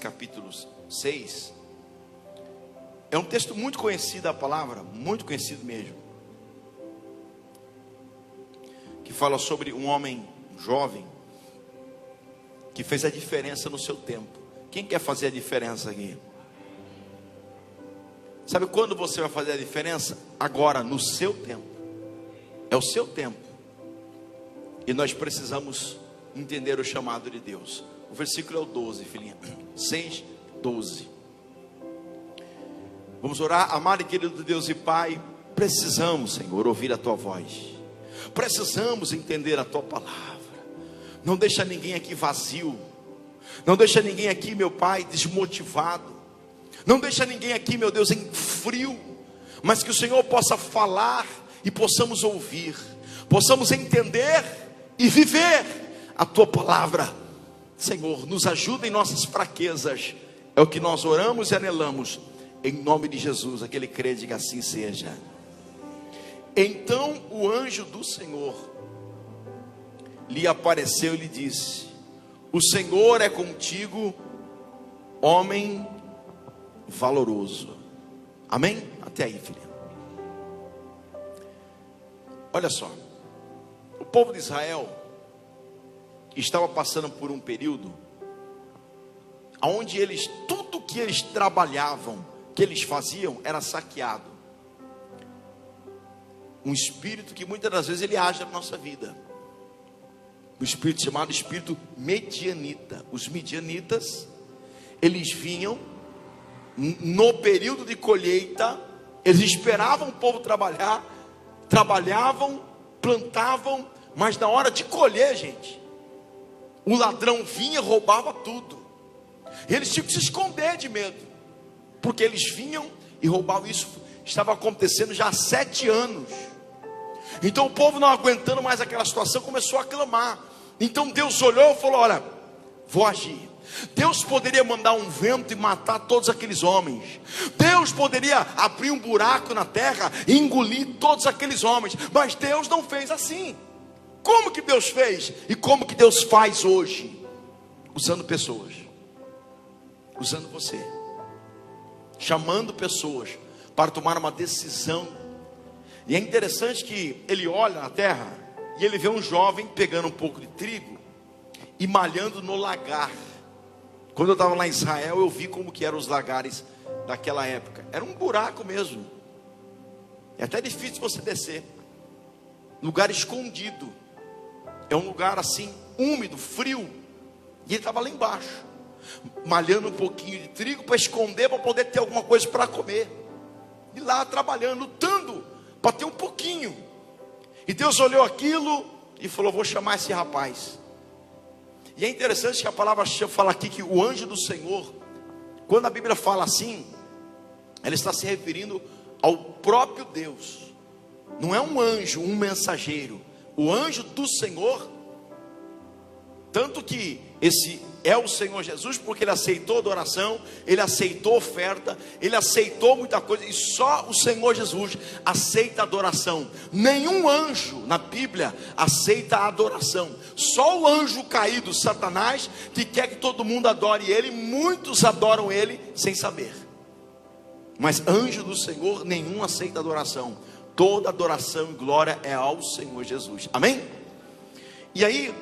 capítulo 6. É um texto muito conhecido da palavra, muito conhecido mesmo, que fala sobre um homem jovem que fez a diferença no seu tempo. Quem quer fazer a diferença aqui? Sabe quando você vai fazer a diferença? Agora, no seu tempo. É o seu tempo. E nós precisamos entender o chamado de Deus. O versículo é o 12, filhinha. 6, 12. Vamos orar. Amado e querido Deus e Pai, precisamos, Senhor, ouvir a Tua voz. Precisamos entender a Tua palavra. Não deixa ninguém aqui vazio. Não deixa ninguém aqui, meu Pai, desmotivado. Não deixa ninguém aqui, meu Deus, em frio. Mas que o Senhor possa falar e possamos ouvir. Possamos entender e viver a Tua palavra. Senhor, nos ajuda em nossas fraquezas. É o que nós oramos e anelamos. Em nome de Jesus, aquele crê, diga assim seja. Então o anjo do Senhor lhe apareceu e lhe disse: o Senhor é contigo, homem valoroso. Amém? Até aí, filha. Olha só, o povo de Israel estava passando por um período onde tudo que eles trabalhavam, que eles faziam, era saqueado. Um espírito que muitas das vezes ele age na nossa vida. Um espírito chamado espírito medianita. Os medianitas, eles vinham no período de colheita, eles esperavam o povo trabalhar, trabalhavam, plantavam, mas na hora de colher, gente, o ladrão vinha e roubava tudo. E eles tinham que se esconder de medo, porque eles vinham e roubavam. Isso estava acontecendo já há 7 anos. Então o povo, não aguentando mais aquela situação, começou a clamar. Então Deus olhou e falou: olha, vou agir. Deus poderia mandar um vento e matar todos aqueles homens. Deus poderia abrir um buraco na terra e engolir todos aqueles homens. Mas Deus não fez assim. Como que Deus fez? E como que Deus faz hoje? Usando pessoas. Usando você. Chamando pessoas para tomar uma decisão. E é interessante que ele olha na terra e ele vê um jovem pegando um pouco de trigo e malhando no lagar. Quando eu estava lá em Israel, eu vi como que eram os lagares daquela época. Era um buraco mesmo. É até difícil você descer. Lugar escondido. É um lugar assim, úmido, frio. E ele estava lá embaixo, malhando um pouquinho de trigo para esconder, para poder ter alguma coisa para comer. E lá trabalhando, lutando para ter um pouquinho. E Deus olhou aquilo e falou: vou chamar esse rapaz. E é interessante que a palavra fala aqui que o anjo do Senhor, quando a Bíblia fala assim, ela está se referindo ao próprio Deus. Não é um anjo, um mensageiro. O anjo do Senhor, tanto que esse é o Senhor Jesus, porque ele aceitou adoração, ele aceitou oferta, ele aceitou muita coisa, e só o Senhor Jesus aceita adoração. Nenhum anjo na Bíblia aceita a adoração. Só o anjo caído, Satanás, que quer que todo mundo adore ele. Muitos adoram ele sem saber. Mas anjo do Senhor, nenhum aceita adoração. Toda adoração e glória é ao Senhor Jesus. Amém? E aí,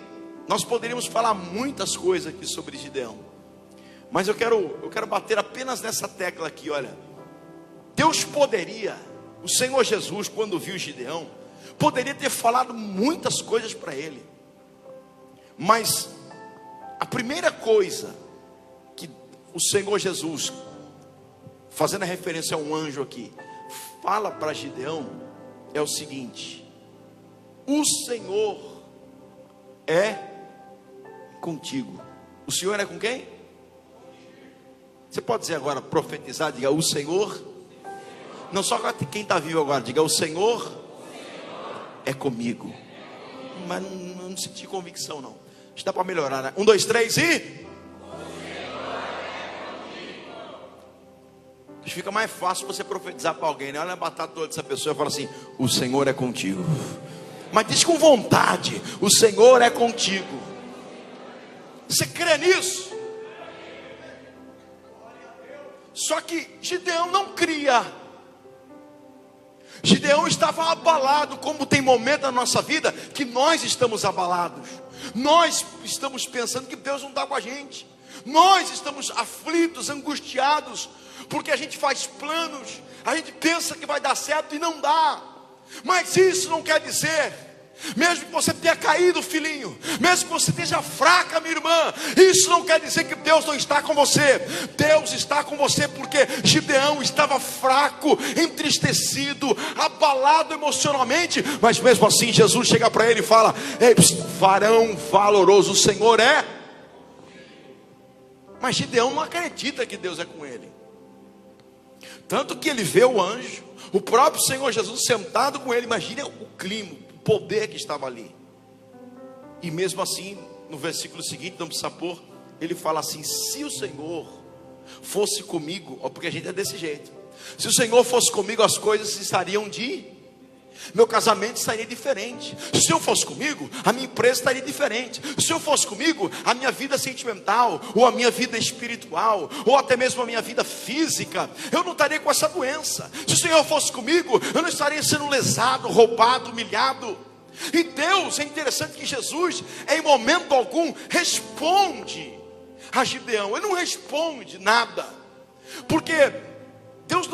nós poderíamos falar muitas coisas aqui sobre Gideão, mas eu quero bater apenas nessa tecla aqui. Olha, Deus poderia, o Senhor Jesus, quando viu Gideão, poderia ter falado muitas coisas para ele, mas a primeira coisa que o Senhor Jesus, fazendo a referência a um anjo aqui, fala para Gideão é o seguinte: o Senhor é contigo. O Senhor é com quem? Você pode dizer agora, profetizar, diga: o Senhor. Não só quem está vivo agora, diga: o Senhor é comigo. Mas não senti convicção não. Acho que dá para melhorar, né? 1, 2, 3 e... Acho que fica mais fácil você profetizar para alguém, né? Olha a batata toda dessa pessoa e fala assim: o Senhor é contigo. Mas diz com vontade: o Senhor é contigo. Você crê nisso? Só que Gideão não cria. Gideão estava abalado, como tem momento na nossa vida que nós estamos abalados. Nós estamos pensando que Deus não está com a gente. Nós estamos aflitos, angustiados, porque a gente faz planos, a gente pensa que vai dar certo e não dá. Mas isso não quer dizer, mesmo que você tenha caído, filhinho, mesmo que você esteja fraca, minha irmã, isso não quer dizer que Deus não está com você. Deus está com você, porque Gideão estava fraco, entristecido, abalado emocionalmente, mas mesmo assim Jesus chega para ele e fala: ei, varão valoroso, o Senhor é. Mas Gideão não acredita que Deus é com ele, tanto que ele vê o anjo, o próprio Senhor Jesus sentado com ele. Imagina o clima, o poder que estava ali. E mesmo assim, no versículo seguinte, não precisa pôr, ele fala assim: se o Senhor fosse comigo, ó, porque a gente é desse jeito, se o Senhor fosse comigo, as coisas estariam meu casamento estaria diferente. Se o Senhor fosse comigo, a minha empresa estaria diferente. Se o Senhor fosse comigo, a minha vida sentimental, ou a minha vida espiritual, ou até mesmo a minha vida física, eu não estaria com essa doença. Se o Senhor fosse comigo, eu não estaria sendo lesado, roubado, humilhado. E Deus, é interessante que Jesus, em momento algum, responde a Gideão. Ele não responde nada, porque Deus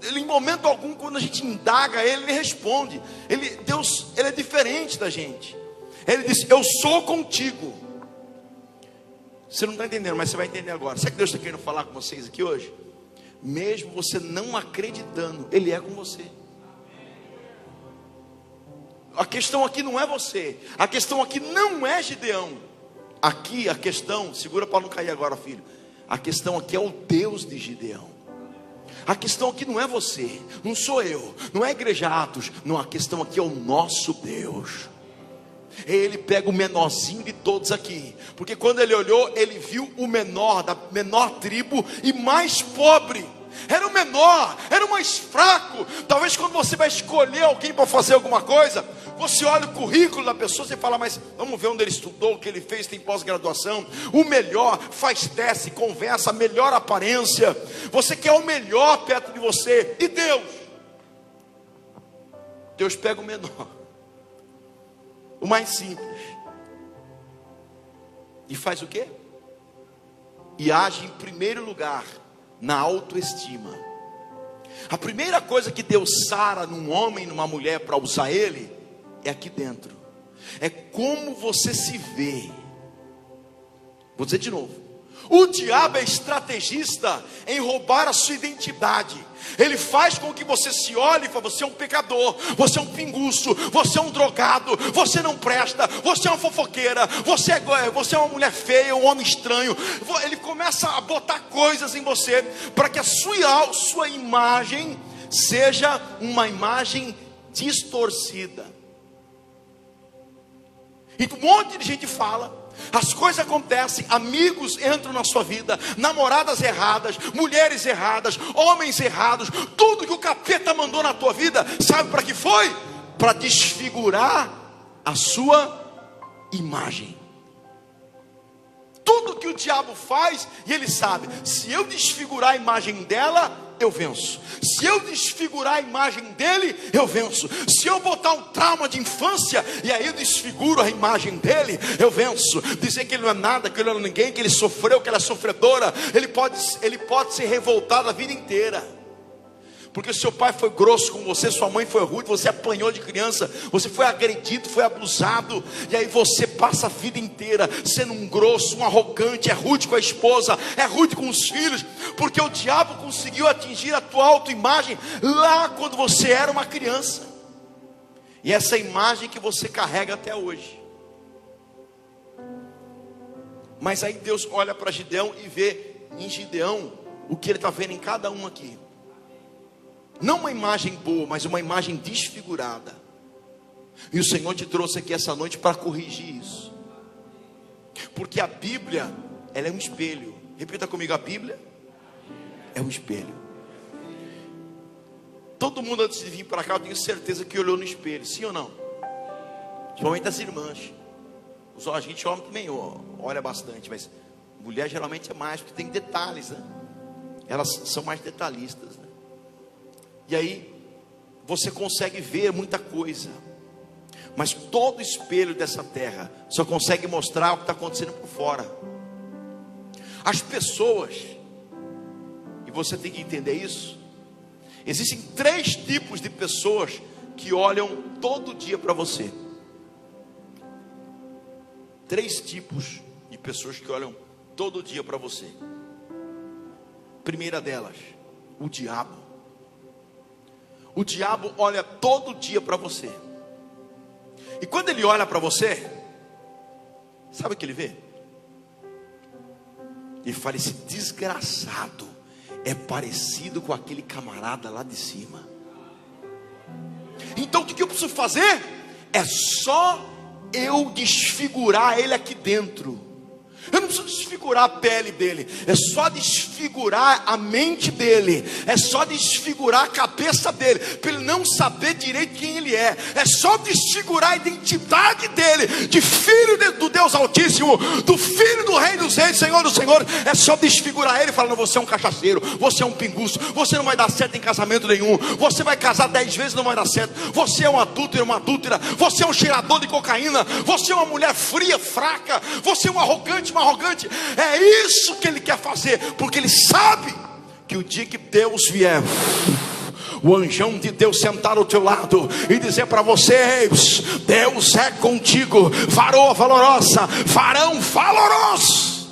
ele, em momento algum, quando a gente indaga ele responde. Deus, ele é diferente da gente. Ele diz: eu sou contigo. Você não está entendendo, mas você vai entender agora. Sabe o que Deus está querendo falar com vocês aqui hoje? Mesmo você não acreditando, Ele é com você. A questão aqui não é você. A questão aqui não é Gideão. Aqui a questão, segura para não cair agora, filho. A questão aqui é o Deus de Gideão. A questão aqui não é você, não sou eu, não é a igreja Atos. Não, a questão aqui é o nosso Deus. Ele pega o menorzinho de todos aqui, porque quando ele olhou, ele viu o menor, da menor tribo e mais pobre. Era o menor, era o mais fraco. Talvez quando você vai escolher alguém para fazer alguma coisa, você olha o currículo da pessoa, você fala: mas vamos ver onde ele estudou, o que ele fez, tem pós-graduação. O melhor, faz teste, conversa, melhor aparência. Você quer o melhor perto de você. E Deus pega o menor, o mais simples, e faz o quê? E age em primeiro lugar na autoestima. A primeira coisa que Deus sara num homem, numa mulher, para usar ele, é aqui dentro. É como você se vê. Vou dizer de novo: o diabo é estrategista em roubar a sua identidade. Ele faz com que você se olhe e fale: você é um pecador, você é um pinguço, você é um drogado, você não presta, você é uma fofoqueira, você é uma mulher feia, um homem estranho. Ele começa a botar coisas em você para que a sua imagem seja uma imagem distorcida. E um monte de gente fala, as coisas acontecem, amigos entram na sua vida, namoradas erradas, mulheres erradas, homens errados, tudo que o capeta mandou na tua vida, sabe para que foi? Para desfigurar a sua imagem. Tudo que o diabo faz, e ele sabe: se eu desfigurar a imagem dela, eu venço. Se eu desfigurar a imagem dele, eu venço. Se eu botar um trauma de infância, e aí eu desfiguro a imagem dele, eu venço. Dizer que ele não é nada, que ele não é ninguém, que ele sofreu, que ela é sofredora, ele pode se revoltar a vida inteira. Porque seu pai foi grosso com você, sua mãe foi rude, você apanhou de criança, você foi agredido, foi abusado, e aí você passa a vida inteira sendo um grosso, um arrogante, é rude com a esposa, é rude com os filhos, porque o diabo conseguiu atingir a tua autoimagem lá quando você era uma criança, e essa imagem que você carrega até hoje. Mas aí Deus olha para Gideão e vê em Gideão o que ele está vendo em cada um aqui. Não uma imagem boa, mas uma imagem desfigurada. E o Senhor te trouxe aqui essa noite para corrigir isso. Porque a Bíblia, ela é um espelho. Repita comigo: a Bíblia é um espelho. Todo mundo antes de vir para cá, eu tenho certeza que olhou no espelho, sim ou não? Principalmente as irmãs. A gente homem também olha bastante, mas mulher geralmente é mais, porque tem detalhes, né? elas são mais detalhistas, né? E aí você consegue ver muita coisa, mas todo espelho dessa terra só consegue mostrar o que está acontecendo por fora. As pessoas, e você tem que entender isso, existem 3 tipos de pessoas que olham todo dia para você. 3 tipos de pessoas que olham todo dia para você. Primeira delas, o diabo. O diabo olha todo dia para você. E quando ele olha para você, sabe o que ele vê? Ele fala: esse desgraçado é parecido com aquele camarada lá de cima. Então o que eu preciso fazer? É só eu desfigurar ele aqui dentro. Eu não preciso desfigurar a pele dele, é só desfigurar a mente dele, é só desfigurar a cabeça dele, para ele não saber direito quem ele é só desfigurar a identidade dele, de filho do Deus Altíssimo, do filho do Rei dos Reis, Senhor dos Senhores. É só desfigurar ele, falando: você é um cachaceiro, você é um pinguço, você não vai dar certo em casamento nenhum, você vai casar 10 vezes, não vai dar certo, você é um adúltero, uma adúltera, você é um cheirador de cocaína, você é uma mulher fria, fraca, você é um arrogante, uma arrogante. É isso que ele quer fazer, porque ele sabe que o dia que Deus vier, o anjão de Deus sentar ao teu lado e dizer para você: Deus é contigo, varoa valorosa, varão valoroso.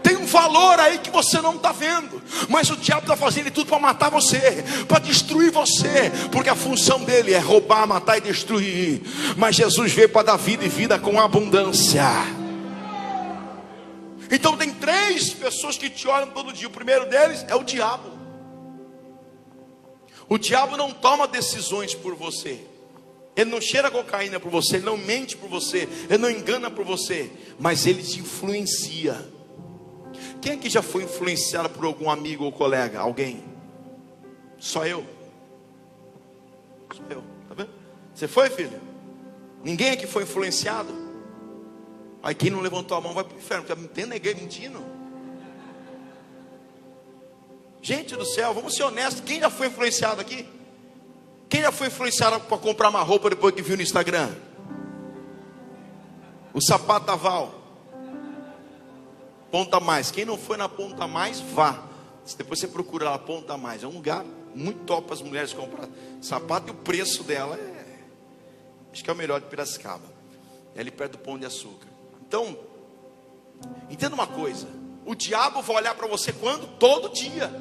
Tem um valor aí que você não está vendo, mas o diabo está fazendo tudo para matar você, para destruir você, porque a função dele é roubar, matar e destruir. Mas Jesus veio para dar vida, e vida com abundância. Então tem 3 pessoas que te olham todo dia. O primeiro deles é o diabo. O diabo não toma decisões por você, ele não cheira cocaína por você, ele não mente por você, ele não engana por você, mas ele te influencia. Quem aqui já foi influenciado por algum amigo ou colega? Alguém? Só eu. Só eu, tá vendo? Você foi, filho? Ninguém aqui foi influenciado? Aí quem não levantou a mão vai para o inferno, porque tem ninguém mentindo. Gente do céu, vamos ser honestos. Quem já foi influenciado aqui? Quem já foi influenciado para comprar uma roupa depois que viu no Instagram? O sapato da Val. Ponta Mais. Quem não foi na Ponta Mais, vá. Depois você procura lá, Ponta Mais. É um lugar muito top para as mulheres comprar sapato, e o preço dela acho que é o melhor de Piracicaba. É ali perto do Pão de Açúcar. Então, entenda uma coisa: o diabo vai olhar para você quando? Todo dia.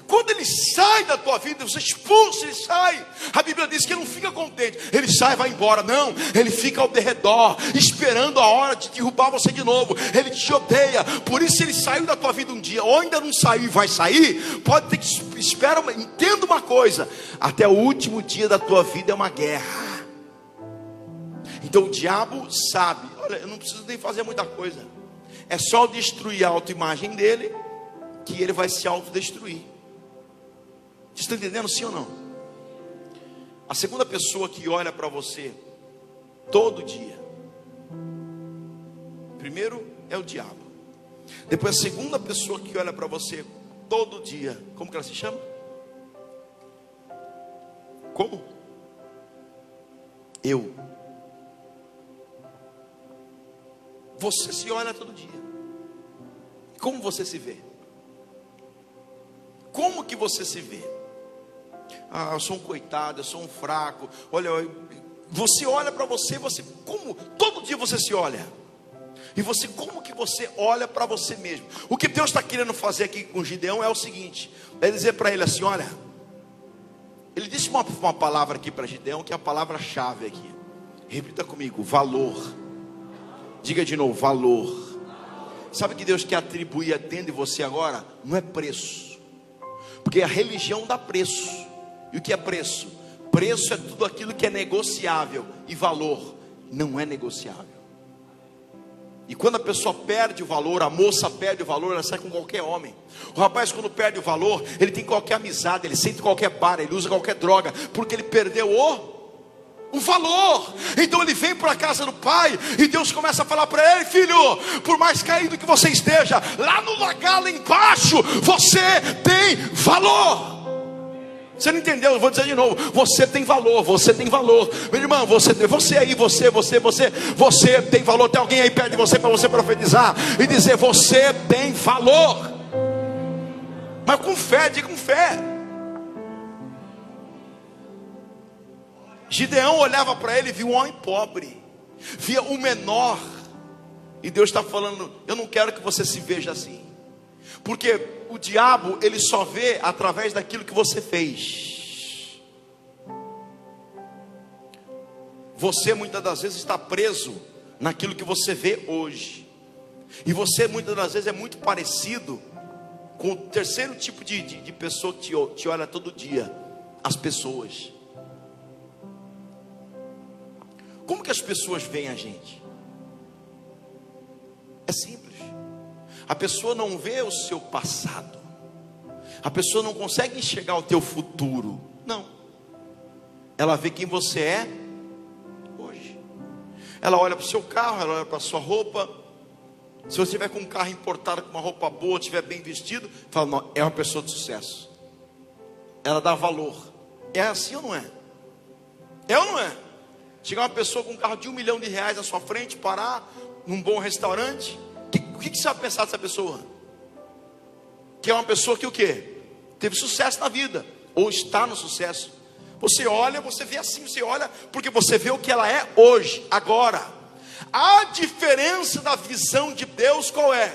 Quando ele sai da tua vida, você expulsa, ele sai. A Bíblia diz que ele não fica contente, ele sai e vai embora. Não, ele fica ao derredor, esperando a hora de derrubar você de novo. Ele te odeia, por isso ele saiu da tua vida um dia, ou ainda não saiu e vai sair. Pode ter que esperar, entenda uma coisa: até o último dia da tua vida é uma guerra. Então o diabo sabe: olha, eu não preciso nem fazer muita coisa, é só destruir a autoimagem dele, que ele vai se autodestruir. Vocês estão entendendo, sim ou não? A segunda pessoa que olha para você todo dia, primeiro é o diabo. Depois a segunda pessoa que olha para você todo dia, como que ela se chama? Como? Eu. Você se olha todo dia. Como você se vê? Como que você se vê? Ah, eu sou um coitado, eu sou um fraco. Olha, você olha para você, como? Todo dia você se olha. E você, como que você olha para você mesmo? O que Deus está querendo fazer aqui com Gideão é o seguinte: é dizer para ele assim: olha, ele disse uma palavra aqui para Gideão, que é a palavra-chave aqui. Repita comigo: valor. Diga de novo: valor. Sabe o que Deus quer atribuir dentro de você agora? Não é preço, porque a religião dá preço. E o que é preço? Preço é tudo aquilo que é negociável, e valor não é negociável. E quando a pessoa perde o valor, a moça perde o valor, ela sai com qualquer homem. O rapaz, quando perde o valor, ele tem qualquer amizade, ele sente qualquer bar, ele usa qualquer droga, porque ele perdeu o o valor. Então ele vem para a casa do pai e Deus começa a falar para ele: filho, por mais caído que você esteja, lá no lagar, lá embaixo, você tem valor. Você não entendeu? Eu vou dizer de novo: você tem valor, você tem valor. Meu irmão, você aí, você tem valor. Tem alguém aí perto de você para você profetizar e dizer: você tem valor. Mas com fé, diga com fé. Gideão olhava para ele e via um homem pobre, via o menor. E Deus está falando: eu não quero que você se veja assim. Porque o diabo, ele só vê através daquilo que você fez. Você muitas das vezes está preso naquilo que você vê hoje. E você muitas das vezes é muito parecido com o terceiro tipo de pessoa que te olha todo dia: as pessoas. Como que as pessoas veem a gente? É simples. A pessoa não vê o seu passado. A pessoa não consegue enxergar o teu futuro. Não. Ela vê quem você é hoje. Ela olha para o seu carro, ela olha para a sua roupa. Se você estiver com um carro importado, com uma roupa boa, estiver bem vestido, fala: não, é uma pessoa de sucesso. Ela dá valor. É assim ou não é? É ou não é? Chegar uma pessoa com um carro de R$1 milhão na sua frente, parar num bom restaurante, o que você vai pensar dessa pessoa? Que é uma pessoa que o quê? Teve sucesso na vida, ou está no sucesso. Você olha, você vê assim, você olha, porque você vê o que ela é hoje, agora. A diferença da visão de Deus qual é?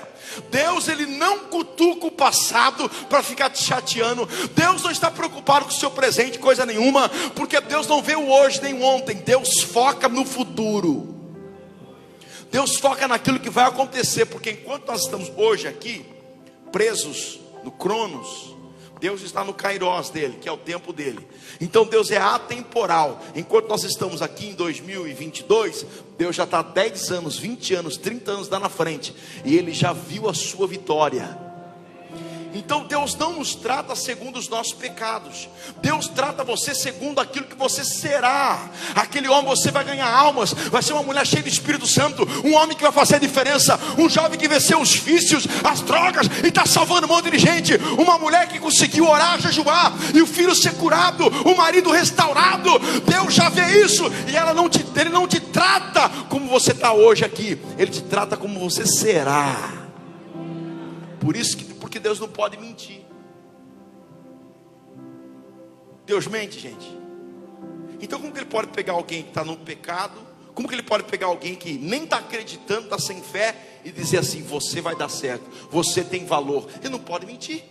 Deus, ele não cutuca o passado para ficar te chateando. Deus não está preocupado com o seu presente, coisa nenhuma, porque Deus não vê o hoje nem o ontem. Deus foca no futuro. Deus foca naquilo que vai acontecer, porque enquanto nós estamos hoje aqui, presos no Cronos, Deus está no Kairos dele, que é o tempo dele. Então Deus é atemporal. Enquanto nós estamos aqui em 2022, Deus já está 10 anos, 20 anos, 30 anos lá na frente, e Ele já viu a sua vitória. Então Deus não nos trata segundo os nossos pecados. Deus trata você segundo aquilo que você será. Aquele homem, você vai ganhar almas, vai ser uma mulher cheia do Espírito Santo, um homem que vai fazer a diferença, um jovem que venceu os vícios, as drogas, e está salvando um monte de gente, uma mulher que conseguiu orar, jejuar, e o filho ser curado, o marido restaurado. Deus já vê isso, e Ele não te trata como você está hoje aqui, Ele te trata como você será. Por isso porque Deus não pode mentir. Deus mente, gente. Então como que Ele pode pegar alguém que está no pecado? Como que Ele pode pegar alguém que nem está acreditando, está sem fé, e dizer assim: você vai dar certo, você tem valor? Ele não pode mentir.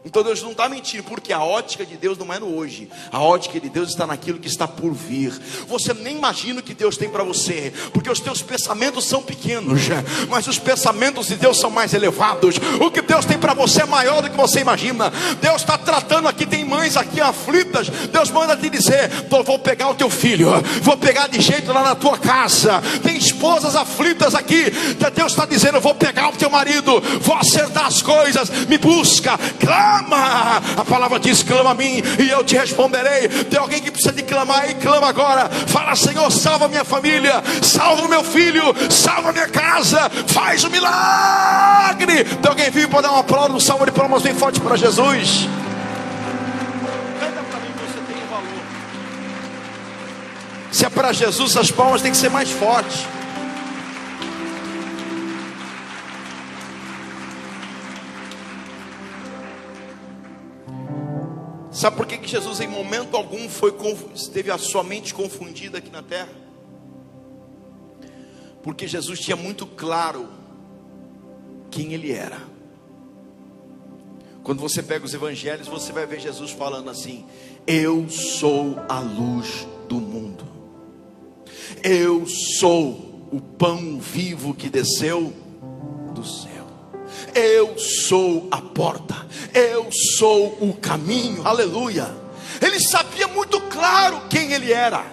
Então Deus não está mentindo, porque a ótica de Deus não é no hoje. A ótica de Deus está naquilo que está por vir. Você nem imagina o que Deus tem para você, porque os teus pensamentos são pequenos, mas os pensamentos de Deus são mais elevados. O que Deus tem para você é maior do que você imagina. Deus está tratando aqui, tem mães aqui aflitas. Deus manda te dizer: vou pegar o teu filho, vou pegar de jeito lá na tua casa. Tem esposas aflitas aqui, que Deus está dizendo: eu vou pegar o teu marido, vou acertar as coisas, me busca, clama. A palavra diz: clama a mim e eu te responderei. Tem alguém que precisa de clamar, e clama agora. Fala: Senhor, salva minha família, salva o meu filho, salva minha casa, faz um milagre. Tem alguém vivo para dar uma palavra, um salve de palmas bem forte para Jesus? Canta para mim que você tem valor. Se é para Jesus, as palmas têm que ser mais fortes. Sabe por que Jesus em momento algum teve a sua mente confundida aqui na terra? Porque Jesus tinha muito claro quem Ele era. Quando você pega os evangelhos, você vai ver Jesus falando assim: eu sou a luz do mundo, eu sou o pão vivo que desceu do céu, eu sou a porta, eu sou o caminho. Aleluia. Ele sabia muito claro quem Ele era.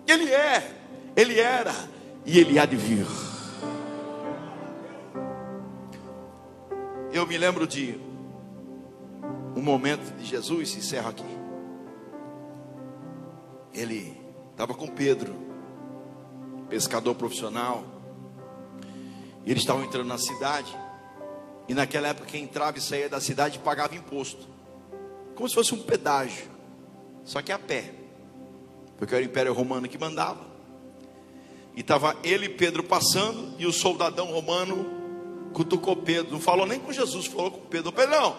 Ele era e Ele há de vir. Eu me lembro de um momento de Jesus, encerro aqui. ele estava com Pedro, pescador profissional, e eles estavam entrando na cidade. E naquela época quem entrava e saía da cidade pagava imposto, como se fosse um pedágio, só que a pé, porque era o Império Romano que mandava. E estava ele e Pedro passando, e o soldadão romano cutucou Pedro. Não falou nem com Jesus, falou com Pedro. Pedro, não,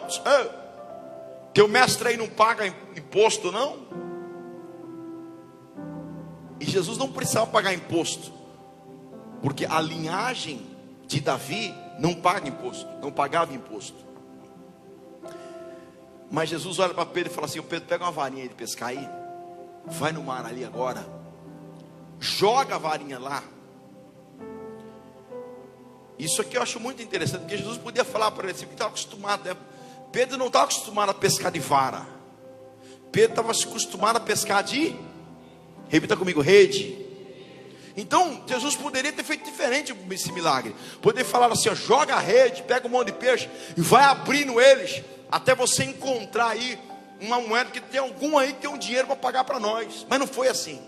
teu mestre aí não paga imposto não? E Jesus não precisava pagar imposto, porque a linhagem de Davi não paga imposto, não pagava imposto. Mas Jesus olha para Pedro e fala assim: Pedro, pega uma varinha de pescar aí, vai no mar ali agora, joga a varinha lá. Isso aqui eu acho muito interessante, porque Jesus podia falar para ele assim, porque estava acostumado, né? Pedro não estava acostumado a pescar de vara, Pedro estava acostumado a pescar de, repita comigo, rede. Então Jesus poderia ter feito diferente esse milagre, poderia falar assim, ó, joga a rede, pega um monte de peixe e vai abrindo eles, até você encontrar aí uma moeda, que tem algum aí que tem um dinheiro para pagar para nós. Mas não foi assim,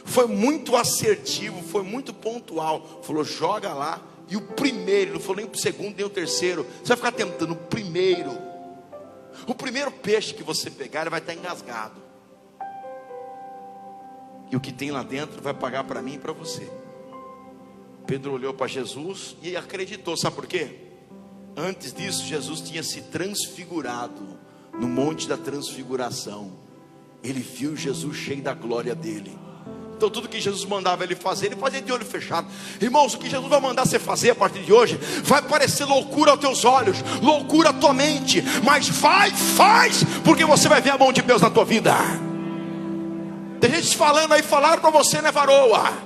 foi muito assertivo, foi muito pontual. Falou, joga lá. E o primeiro, não falou nem o segundo, nem o terceiro. Você vai ficar tentando o primeiro peixe que você pegar, ele vai estar engasgado, e o que tem lá dentro vai pagar para mim e para você. Pedro olhou para Jesus e acreditou. Sabe por quê? Antes disso Jesus tinha se transfigurado no monte da transfiguração. Ele viu Jesus cheio da glória dele. Então tudo que Jesus mandava ele fazia de olho fechado. Irmãos, o que Jesus vai mandar você fazer a partir de hoje vai parecer loucura aos teus olhos, loucura à tua mente, mas vai, faz, porque você vai ver a mão de Deus na tua vida. Tem gente falando aí, falaram para você, né, varoa?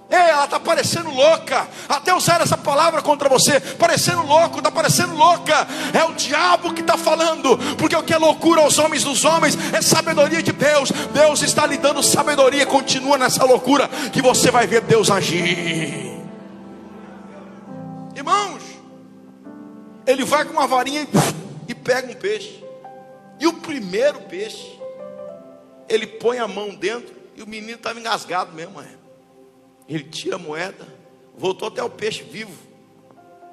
Ei, ela está parecendo louca. Até usaram essa palavra contra você, parecendo louco, está parecendo louca. É o diabo que está falando, porque o que é loucura aos homens dos homens é sabedoria de Deus. Deus está lhe dando sabedoria. Continua nessa loucura que você vai ver Deus agir. Irmãos, ele vai com uma varinha e pega um peixe. E o primeiro peixe, ele põe a mão dentro e o menino estava engasgado mesmo. Ele tira a moeda, voltou até o peixe vivo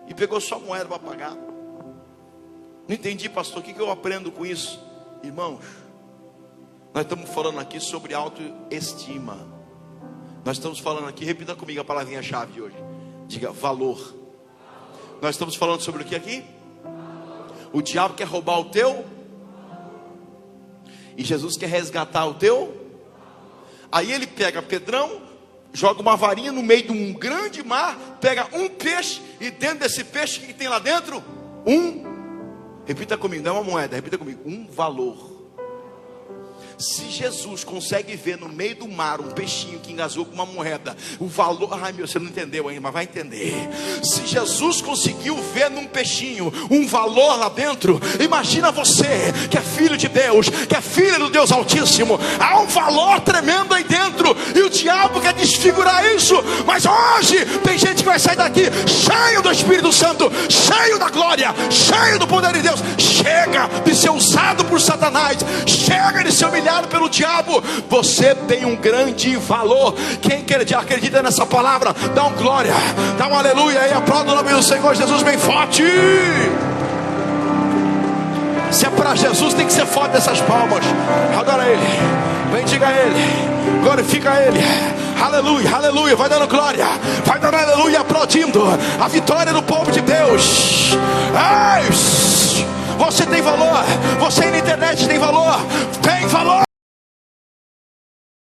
e pegou só a moeda para pagar. Não entendi, pastor, o que eu aprendo com isso? Irmãos, nós estamos falando aqui sobre autoestima. Nós estamos falando aqui, repita comigo a palavrinha-chave de hoje. Diga, valor. Nós estamos falando sobre o que aqui? O diabo quer roubar o teu, e Jesus quer resgatar o teu. Aí ele pega Pedrão, joga uma varinha no meio de um grande mar, pega um peixe, e dentro desse peixe, o que tem lá dentro? Repita comigo, não é uma moeda, repita comigo, um valor. Se Jesus consegue ver no meio do mar um peixinho que engasgou com uma moeda, o valor, ai meu, você não entendeu ainda, mas vai entender. Se Jesus conseguiu ver num peixinho um valor lá dentro, imagina você que é filho de Deus, que é filho do Deus Altíssimo. Há um valor tremendo aí dentro, e o diabo quer desfigurar isso. Mas hoje tem gente que vai sair daqui cheio do Espírito Santo, cheio da glória, cheio do poder de Deus. Chega de ser usado por Satanás, chega de ser humilhado pelo diabo. Você tem um grande valor. Quem acredita nessa palavra, dá um glória, dá um aleluia aí, aplauda o nome do Senhor Jesus bem forte. Se é para Jesus, tem que ser forte essas palmas. Adora Ele, bendiga Ele, glorifica Ele. Aleluia, aleluia, vai dando glória, vai dando aleluia, aplaudindo a vitória do povo de Deus. Ei, você tem valor, você aí na internet tem valor, tem valor.